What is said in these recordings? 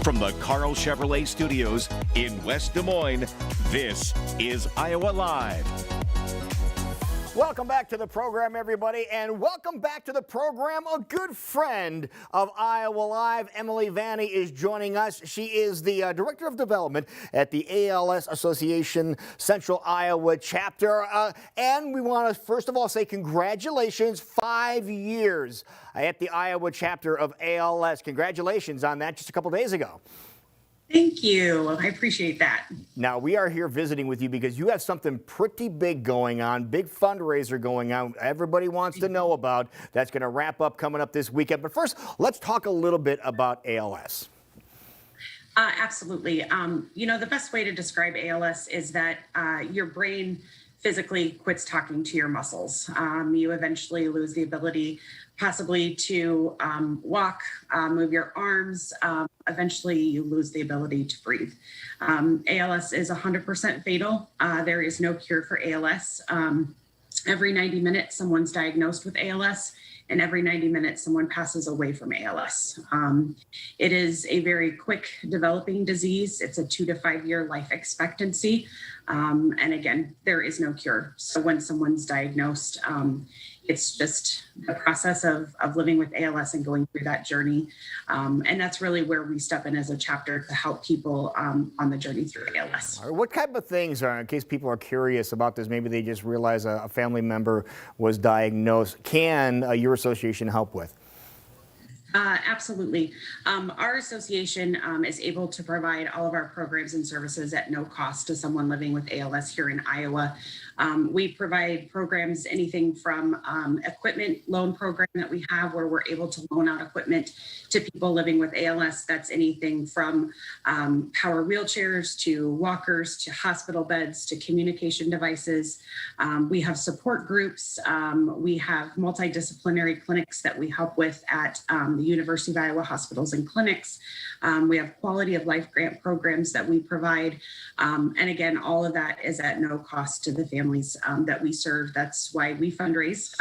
From the Carl Chevrolet Studios in West Des Moines, this is Iowa Live. Welcome back to the program, everybody, and welcome back to the program. A good friend of Iowa Live, Emily Vanny, is joining us. She is the Director of Development at the ALS Association Central Iowa Chapter. And we want to, first of all, say congratulations, 5 years at the Iowa Chapter of ALS. Congratulations on that just a couple days ago. Thank you. I appreciate that. Now, we are here visiting with you because you have something pretty big going on, big fundraiser going on. Everybody wants to know about. That's going to wrap up coming up this weekend. But first, let's talk a little bit about ALS. Absolutely. You know, the best way to describe ALS is that your brain physically quits talking to your muscles. You eventually lose the ability possibly to walk, move your arms. Eventually you lose the ability to breathe. ALS is 100% fatal. There is no cure for ALS. Every 90 minutes, someone's diagnosed with ALS, and every 90 minutes, someone passes away from ALS. It is a very quick developing disease. It's a 2 to 5 year life expectancy. And again, there is no cure. So when someone's diagnosed, it's just the process of living with ALS and going through that journey. And that's really where we step in as a chapter to help people on the journey through ALS. What type of things are, in case people are curious about this, maybe they just realize a family member was diagnosed, can your association help with? Absolutely. Our association is able to provide all of our programs and services at no cost to someone living with ALS here in Iowa. We provide programs, anything from equipment loan program that we have where we're able to loan out equipment to people living with ALS. That's anything from power wheelchairs to walkers to hospital beds to communication devices. We have support groups. We have multidisciplinary clinics that we help with at the University of Iowa hospitals and clinics. We have quality of life grant programs that we provide. And again, all of that is at no cost to the families that we serve. That's why we fundraise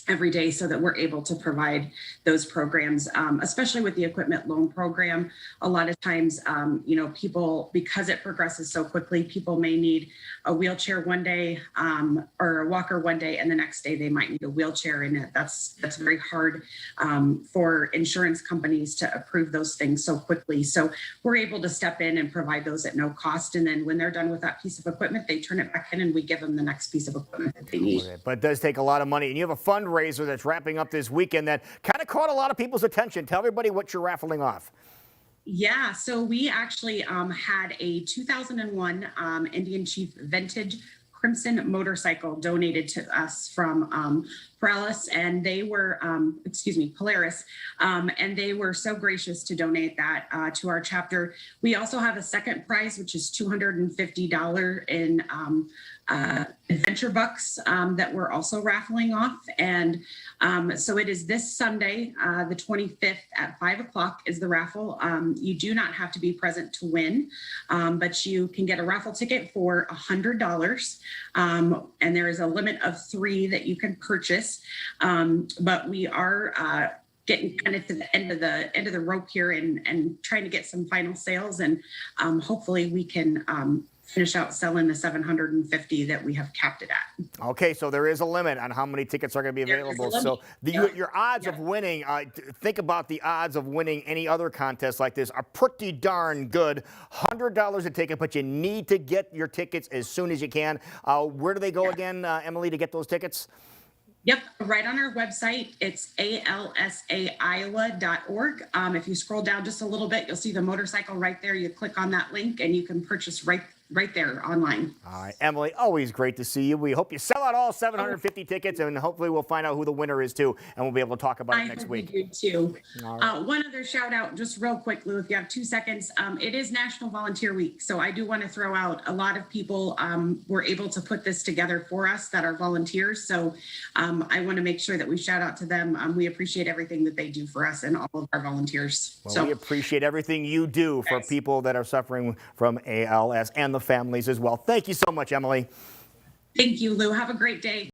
every day so that we're able to provide those programs, especially with the equipment loan program. A lot of times, you know, people, because it progresses so quickly, people may need a wheelchair one day or a walker one day, and the next day they might need a wheelchair. And that's very hard for insurance companies to approve those things so quickly. So we're able to step in and provide those at no cost. And then when they're done with that piece of equipment, they turn it back in and we give them the next piece of equipment that they need. But it does take a lot of money. And you have a fundraiser that's wrapping up this weekend that kind of caught a lot of people's attention. Tell everybody what you're raffling off. Yeah, so we actually had a 2001 Indian Chief vintage Crimson motorcycle donated to us from Polaris, and they were, Polaris, and they were so gracious to donate that to our chapter. We also have a second prize, which is $250 in adventure bucks that we're also raffling off. And so it is this Sunday, the 25th at 5 o'clock is the raffle. You do not have to be present to win, but you can get a raffle ticket for $100. And there is a limit of 3 that you can purchase. But we are getting kind of to the end of the rope here and trying to get some final sales, and hopefully we can finish out selling the 750 that we have capped it at. Okay, so there is a limit on how many tickets are going to be available. So your odds of winning, think about the odds of winning any other contest like this are pretty darn good. $100 a ticket, but you need to get your tickets as soon as you can. Where do they go again, Emily, to get those tickets? Yep, right on our website. It's alsaiowa.org. If you scroll down just a little bit, you'll see the motorcycle right there. You click on that link and you can purchase right there online. All right, Emily, always great to see you. We hope you sell out all 750 tickets, and hopefully we'll find out who the winner is too, and we'll be able to talk about it next week. I hope you do too. Right. One other shout out, just real quick, Lou, if you have 2 seconds. It is National Volunteer Week, so I do want to throw out a lot of people were able to put this together for us that are volunteers. So I want to make sure that we shout out to them. We appreciate everything that they do for us and all of our volunteers. Well, we appreciate everything you do for people that are suffering from ALS and the families as well. Thank you so much, Emily. Thank you, Lou. Have a great day.